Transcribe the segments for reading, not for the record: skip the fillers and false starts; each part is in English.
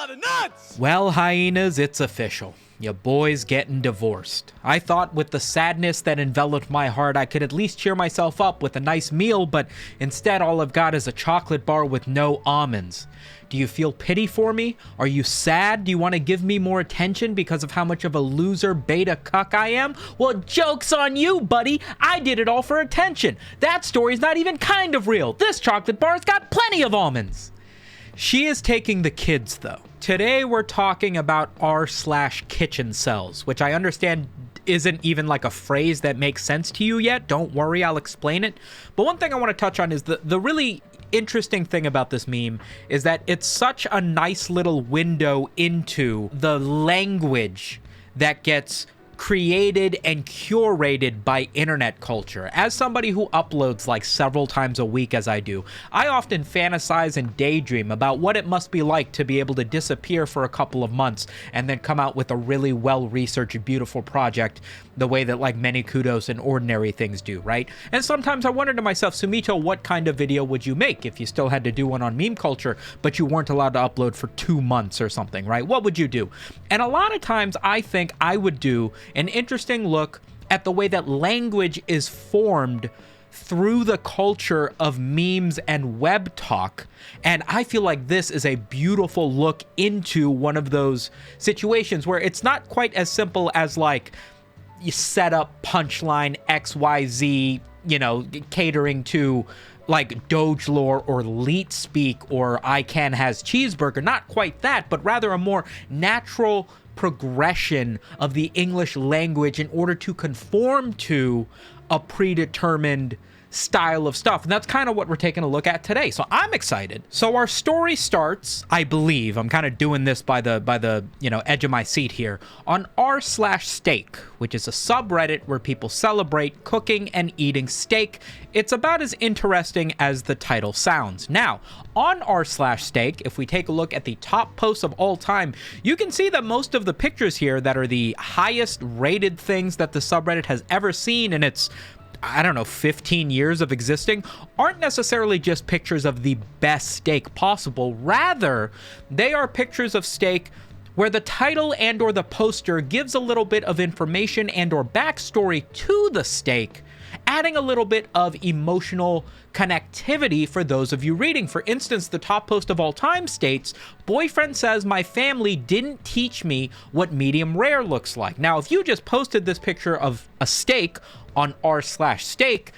lot of nuts! Well, hyenas, it's official. Your boy's getting divorced. I thought with the sadness that enveloped my heart, I could at least cheer myself up with a nice meal, but instead all I've got is a chocolate bar with no almonds. Do you feel pity for me? Are you sad? Do you want to give me more attention because of how much of a loser beta cuck I am? Well, joke's on you, buddy. I did it all for attention. That story's not even kind of real. This chocolate bar's got plenty of almonds. She is taking the kids, though. Today, we're talking about r/kitchencels, which I understand isn't even like a phrase that makes sense to you yet. Don't worry, I'll explain it. But one thing I want to touch on is the really interesting thing about this meme is that it's such a nice little window into the language that gets created and curated by internet culture. As somebody who uploads like several times a week as I do, I often fantasize and daydream about what it must be like to be able to disappear for a couple of months and then come out with a really well-researched, beautiful project the way that like many kudos and ordinary things do, right? And sometimes I wonder to myself, Sumito, what kind of video would you make if you still had to do one on meme culture, but you weren't allowed to upload for 2 months or something, right? What would you do? And a lot of times I think I would do an interesting look at the way that language is formed through the culture of memes and web talk. And I feel like this is a beautiful look into one of those situations where it's not quite as simple as like you set up punchline XYZ, you know, catering to like Doge lore or Leet speak or I Can Has Cheeseburger. Not quite that, but rather a more natural progression of the English language in order to conform to a predetermined style of stuff. And that's kind of what we're taking a look at today. So I'm excited. So our story starts, I believe, I'm kind of doing this by the you know, edge of my seat here, on r/steak, which is a subreddit where people celebrate cooking and eating steak. It's about as interesting as the title sounds. Now, on r/steak, if we take a look at the top posts of all time, you can see that most of the pictures here that are the highest rated things that the subreddit has ever seen, and it's, I don't know, 15 years of existing, aren't necessarily just pictures of the best steak possible. Rather, they are pictures of steak where the title and or the poster gives a little bit of information and or backstory to the steak, adding a little bit of emotional connectivity for those of you reading. For instance, the top post of all time states, boyfriend says my family didn't teach me what medium rare looks like. Now, if you just posted this picture of a steak on r/steak,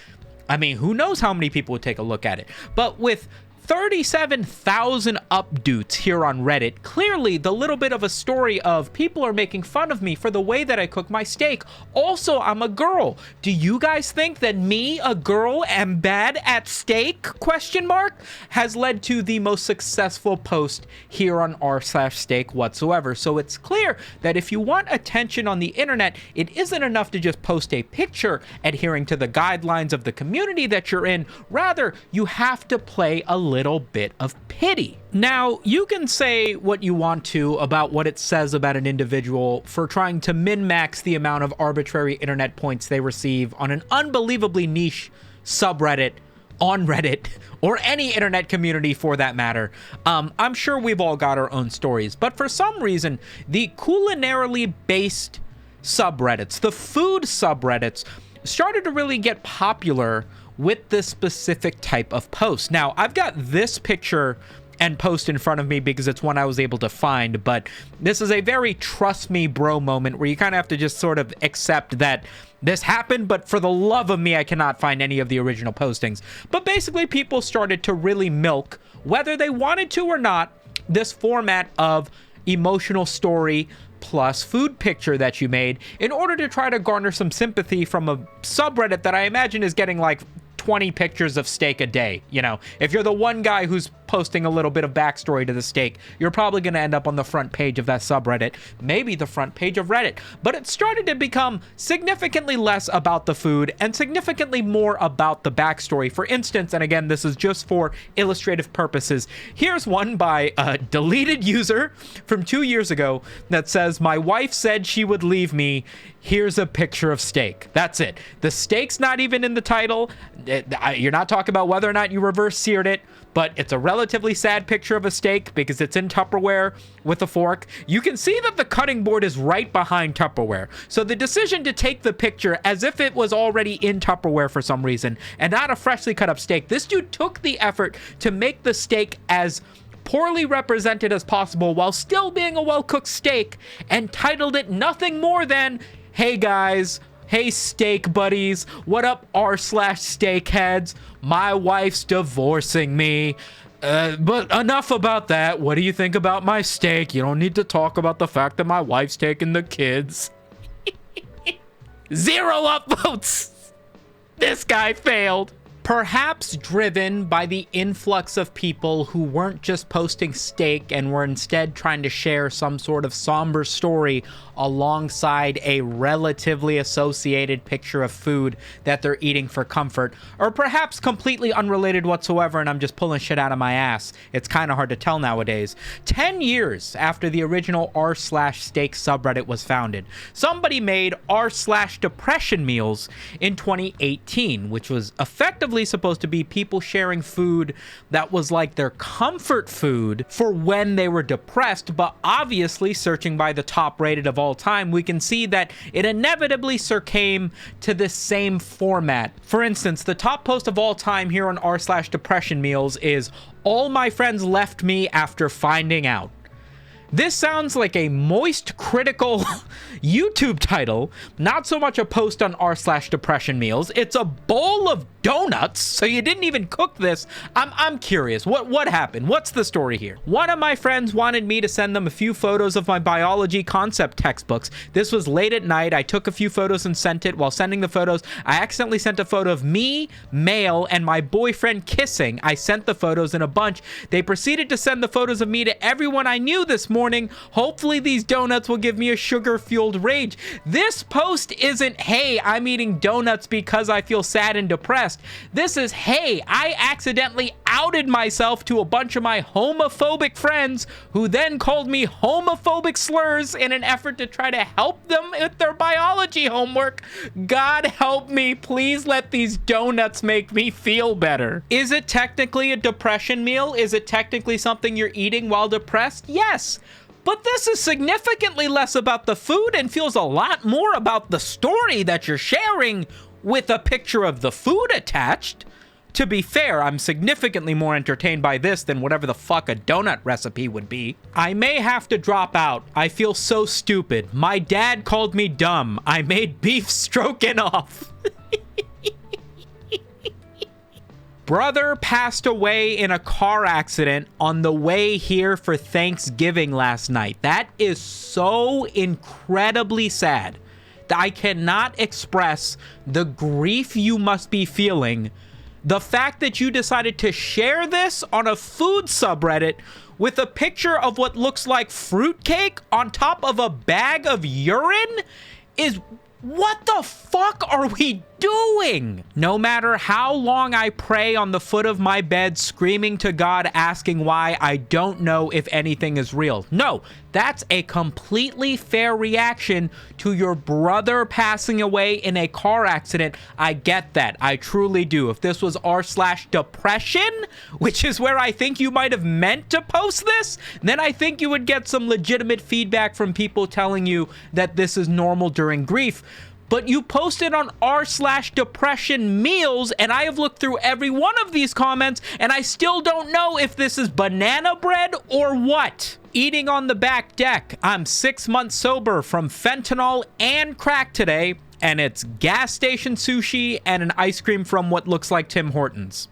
I mean, who knows how many people would take a look at it. But with 37,000 updates here on Reddit, clearly the little bit of a story of people are making fun of me for the way that I cook my steak. Also, I'm a girl. Do you guys think that me, a girl, am bad at steak? Question mark, has led to the most successful post here on r/steak whatsoever. So it's clear that if you want attention on the internet, it isn't enough to just post a picture adhering to the guidelines of the community that you're in. Rather, you have to play a little bit of pity. Now, you can say what you want to about what it says about an individual for trying to min-max the amount of arbitrary internet points they receive on an unbelievably niche subreddit, on Reddit, or any internet community for that matter. I'm sure we've all got our own stories, but for some reason, the culinarily based subreddits, the food subreddits, started to really get popular with this specific type of post. Now, I've got this picture and post in front of me because it's one I was able to find, but this is a very trust me bro moment where you kind of have to just sort of accept that this happened, but for the love of me, I cannot find any of the original postings. But basically, people started to really milk, whether they wanted to or not, this format of emotional story plus food picture that you made in order to try to garner some sympathy from a subreddit that I imagine is getting like 20 pictures of steak a day. You know, if you're the one guy who's posting a little bit of backstory to the steak, you're probably going to end up on the front page of that subreddit, maybe the front page of Reddit. But it started to become significantly less about the food and significantly more about the backstory. For instance, and again, this is just for illustrative purposes, here's one by a deleted user from 2 years ago that says, my wife said she would leave me. Here's a picture of steak. That's it. The steak's not even in the title. You're not talking about whether or not you reverse seared it, but it's a relative relatively sad picture of a steak because it's in Tupperware with a fork. You can see that the cutting board is right behind Tupperware. So the decision to take the picture as if it was already in Tupperware for some reason and not a freshly cut up steak, this dude took the effort to make the steak as poorly represented as possible while still being a well-cooked steak and titled it nothing more than, "Hey guys, hey steak buddies, what up r/steak heads, my wife's divorcing me. But enough about that. What do you think about my steak? You don't need to talk about the fact that my wife's taking the kids." 0 upvotes. This guy failed. Perhaps driven by the influx of people who weren't just posting steak and were instead trying to share some sort of somber story alongside a relatively associated picture of food that they're eating for comfort, or perhaps completely unrelated whatsoever and I'm just pulling shit out of my ass. It's kind of hard to tell nowadays. 10 years after the original r/steak subreddit was founded, somebody made r/depressionmeals in 2018, which was effectively supposed to be people sharing food that was like their comfort food for when they were depressed, but obviously searching by the top rated of all time, we can see that it inevitably succumbed to the same format. For instance, the top post of all time here on r/depressionmeals is "All my friends left me after finding out." This sounds like a moist, critical YouTube title, not so much a post on r/depressionmeals. It's a bowl of donuts, so you didn't even cook this. I'm curious, what happened? What's the story here? One of my friends wanted me to send them a few photos of my biology concept textbooks. This was late at night. I took a few photos and sent it. While sending the photos, I accidentally sent a photo of me, male, and my boyfriend kissing. I sent the photos in a bunch. They proceeded to send the photos of me to everyone I knew this morning. Hopefully these donuts will give me a sugar-fueled rage. This post isn't, "Hey, I'm eating donuts because I feel sad and depressed." This is, "Hey, I accidentally outed myself to a bunch of my homophobic friends who then called me homophobic slurs in an effort to try to help them with their biology homework. God help me, please let these donuts make me feel better." Is it technically a depression meal? Is it technically something you're eating while depressed? Yes. But this is significantly less about the food and feels a lot more about the story that you're sharing with a picture of the food attached. To be fair, I'm significantly more entertained by this than whatever the fuck a donut recipe would be. I may have to drop out. I feel so stupid. My dad called me dumb. I made beef stroganoff. Brother passed away in a car accident on the way here for Thanksgiving last night. That is so incredibly sad. I cannot express the grief you must be feeling. The fact that you decided to share this on a food subreddit with a picture of what looks like fruitcake on top of a bag of urine is... what the fuck are we doing? No matter how long I pray on the foot of my bed, screaming to God, asking why, I don't know if anything is real. No, that's a completely fair reaction to your brother passing away in a car accident. I get that. I truly do. If this was r/depression, which is where I think you might have meant to post this, then I think you would get some legitimate feedback from people telling you that this is normal during grief. But you posted on r/depressionmeals, and I have looked through every one of these comments, and I still don't know if this is banana bread or what. Eating on the back deck. I'm 6 months sober from fentanyl and crack today, and it's gas station sushi and an ice cream from what looks like Tim Hortons.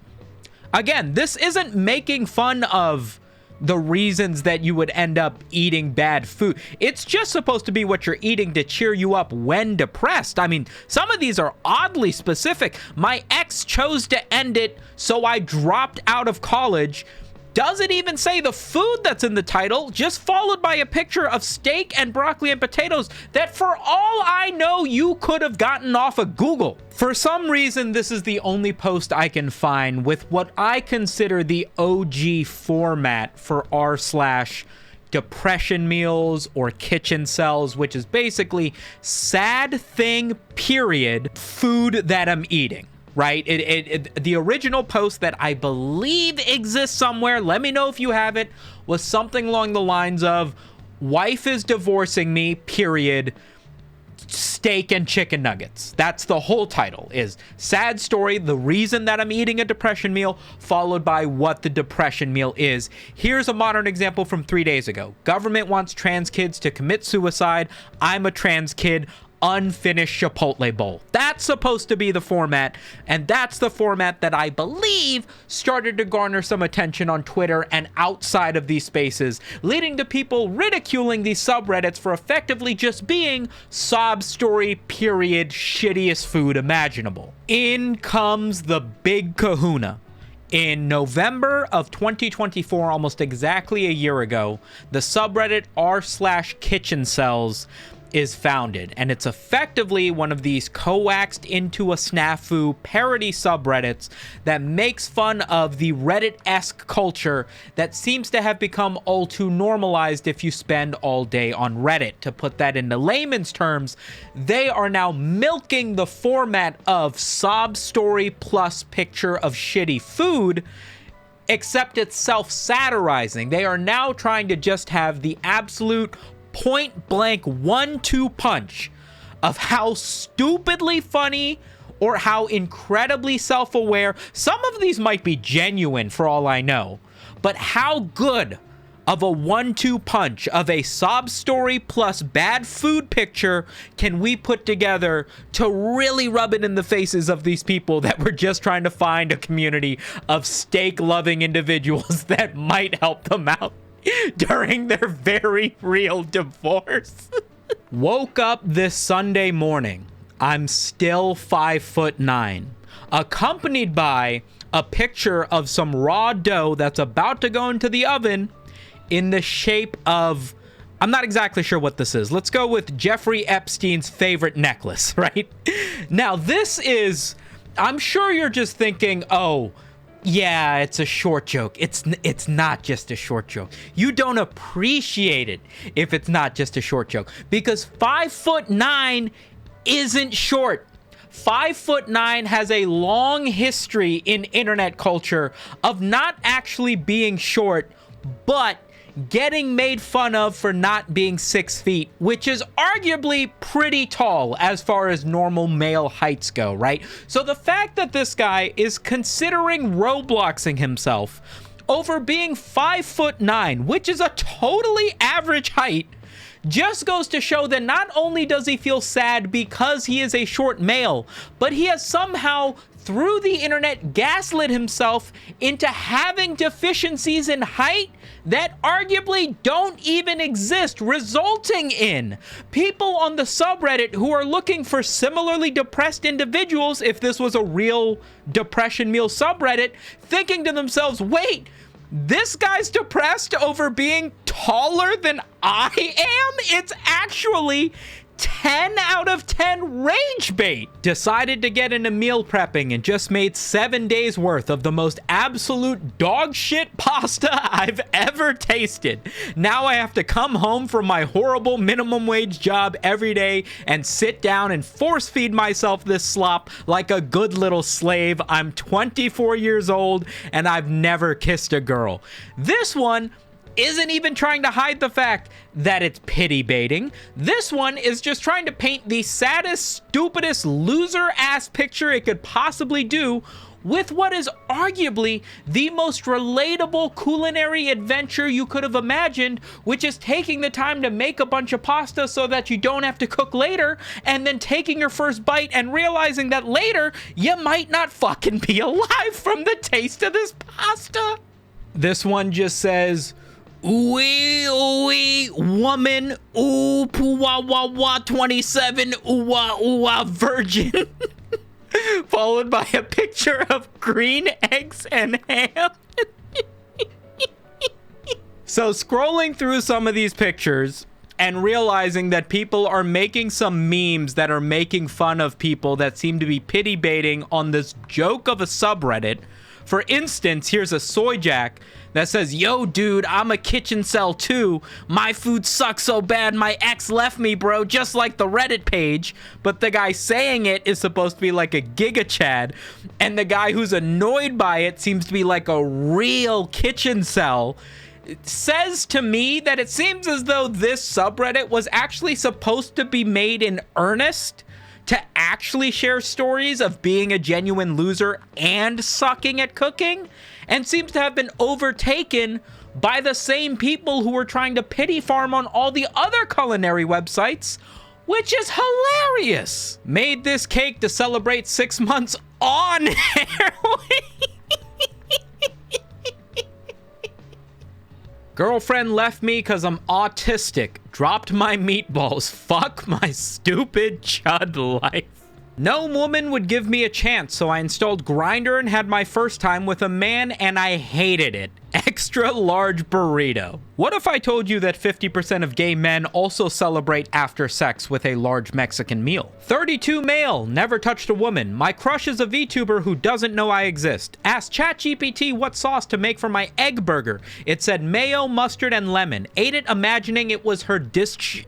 Again, this isn't making fun of the reasons that you would end up eating bad food. It's just supposed to be what you're eating to cheer you up when depressed. I mean, some of these are oddly specific. My ex chose to end it, so I dropped out of college. Doesn't even say the food that's in the title, just followed by a picture of steak and broccoli and potatoes that for all I know you could have gotten off of Google. For some reason, this is the only post I can find with what I consider the OG format for r/depression meals or kitchencels, which is basically sad thing, period, food that I'm eating. right? The original post that I believe exists somewhere, let me know if you have it, was something along the lines of, wife is divorcing me, period, steak and chicken nuggets. That's the whole title, is sad story, the reason that I'm eating a depression meal, followed by what the depression meal is. Here's a modern example from 3 days ago. Government wants trans kids to commit suicide. I'm a trans kid. Unfinished Chipotle bowl. That's supposed to be the format, and that's the format that I believe started to garner some attention on Twitter and outside of these spaces, leading to people ridiculing these subreddits for effectively just being sob story period shittiest food imaginable. In comes the big kahuna. In November of 2024, almost exactly a year ago, the subreddit r/kitchencels is founded, and it's effectively one of these coaxed into a snafu parody subreddits that makes fun of the Reddit-esque culture that seems to have become all too normalized if you spend all day on Reddit. To put that into layman's terms, they are now milking the format of sob story plus picture of shitty food, except it's self-satirizing. They are now trying to just have the absolute point blank 1-2 punch of how stupidly funny or how incredibly self-aware. Some of these might be genuine for all I know, but how good of a 1-2 punch of a sob story plus bad food picture can we put together to really rub it in the faces of these people that were just trying to find a community of steak-loving individuals that might help them out during their very real divorce. Woke up this Sunday morning. I'm still 5'9", accompanied by a picture of some raw dough that's about to go into the oven in the shape of, I'm not exactly sure what this is. Let's go with Jeffrey Epstein's favorite necklace, right? Now, this is, I'm sure you're just thinking, oh, yeah, it's a short joke. It's not just a short joke. You don't appreciate it if it's not just a short joke, because 5'9" isn't short. 5'9" has a long history in internet culture of not actually being short, but getting made fun of for not being 6 feet, which is arguably pretty tall as far as normal male heights go, right? So the fact that this guy is considering Robloxing himself over being 5'9", which is a totally average height, just goes to show that not only does he feel sad because he is a short male, but he has somehow, through the internet, gaslit himself into having deficiencies in height that arguably don't even exist, resulting in people on the subreddit who are looking for similarly depressed individuals, if this was a real depression meal subreddit, thinking to themselves, wait, this guy's depressed over being taller than I am? It's actually 10 out of 10 rage bait. Decided to get into meal prepping and just made 7 days worth of the most absolute dog shit pasta I've ever tasted. Now I have to come home from my horrible minimum wage job every day and sit down and force feed myself this slop like a good little slave. I'm 24 years old and I've never kissed a girl. This one isn't even trying to hide the fact that it's pity baiting. This one is just trying to paint the saddest, stupidest, loser-ass picture it could possibly do with what is arguably the most relatable culinary adventure you could have imagined, which is taking the time to make a bunch of pasta so that you don't have to cook later, and then taking your first bite and realizing that later you might not fucking be alive from the taste of this pasta. This one just says, ooey, ooey, woman, ooh, poo, wah, wah, wah, 27, ooh, wah, virgin. Followed by a picture of green eggs and ham. So scrolling through some of these pictures and realizing that people are making some memes that are making fun of people that seem to be pity baiting on this joke of a subreddit For instance, here's a soy jack that says, "Yo, dude, I'm a kitchen cell too. My food sucks so bad, my ex left me, bro," just like the Reddit page. But the guy saying it is supposed to be like a Giga Chad, and the guy who's annoyed by it seems to be like a real kitchen cell. It says to me that it seems as though this subreddit was actually supposed to be made in earnest to actually share stories of being a genuine loser and sucking at cooking, and seems to have been overtaken by the same people who were trying to pity farm on all the other culinary websites, which is hilarious. Made this cake to celebrate 6 months on heroin. Girlfriend left me because I'm autistic. Dropped my meatballs. Fuck my stupid chud life. No woman would give me a chance, so I installed Grindr and had my first time with a man, and I hated it. Extra large burrito. What if I told you that 50% of gay men also celebrate after sex with a large Mexican meal? 32 male, never touched a woman. My crush is a VTuber who doesn't know I exist. Asked ChatGPT what sauce to make for my egg burger. It said mayo, mustard, and lemon. Ate it imagining it was her dish.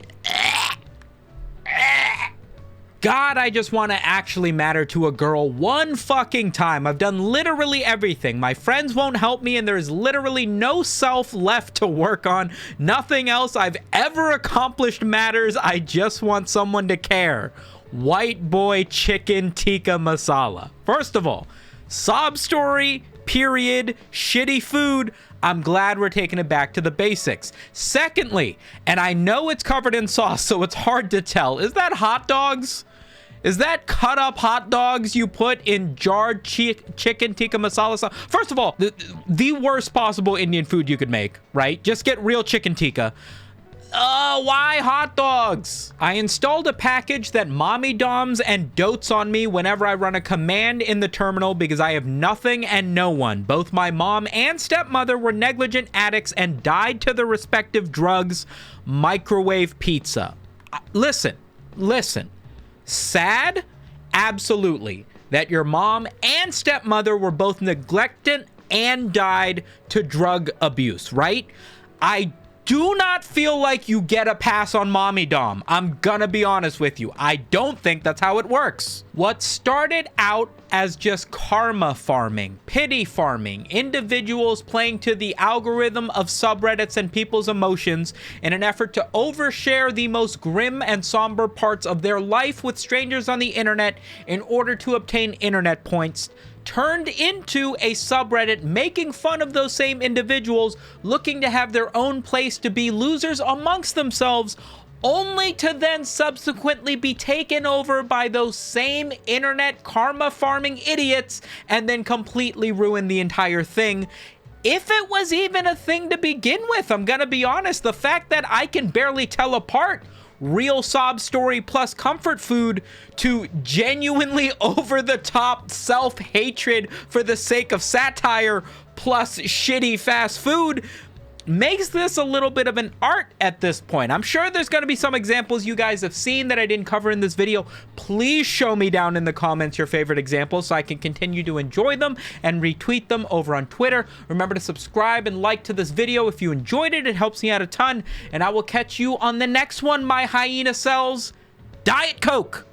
God, I just want to actually matter to a girl one fucking time. I've done literally everything. My friends won't help me, and there's literally no self left to work on. Nothing else I've ever accomplished matters. I just want someone to care. White boy chicken tikka masala. First of all, sob story, period, shitty food. I'm glad we're taking it back to the basics. Secondly, and I know it's covered in sauce, so it's hard to tell. Is that hot dogs? Is that cut up hot dogs you put in jarred chicken tikka masala sauce? First of all, the worst possible Indian food you could make, right? Just get real chicken tikka. Why hot dogs? I installed a package that mommy doms and dotes on me whenever I run a command in the terminal because I have nothing and no one. Both my mom and stepmother were negligent addicts and died to their respective drugs. Microwave pizza. Listen. Sad? Absolutely. That your mom and stepmother were both neglected and died to drug abuse, right? I do not feel like you get a pass on mommy dom. I'm gonna be honest with you. I don't think that's how it works. What started out as just karma farming, pity farming, individuals playing to the algorithm of subreddits and people's emotions in an effort to overshare the most grim and somber parts of their life with strangers on the internet in order to obtain internet points, turned into a subreddit making fun of those same individuals looking to have their own place to be losers amongst themselves, only to then subsequently be taken over by those same internet karma farming idiots and then completely ruin the entire thing. If it was even a thing to begin with, I'm gonna be honest, the fact that I can barely tell apart real sob story plus comfort food to genuinely over-the-top self-hatred for the sake of satire plus shitty fast food makes this a little bit of an art at this point. I'm sure there's going to be some examples you guys have seen that I didn't cover in this video. Please show me down in the comments your favorite examples so I can continue to enjoy them and retweet them over on Twitter. Remember to subscribe and like to this video if you enjoyed it. It helps me out a ton. And I will catch you on the next one, my hyena cells. Diet Coke!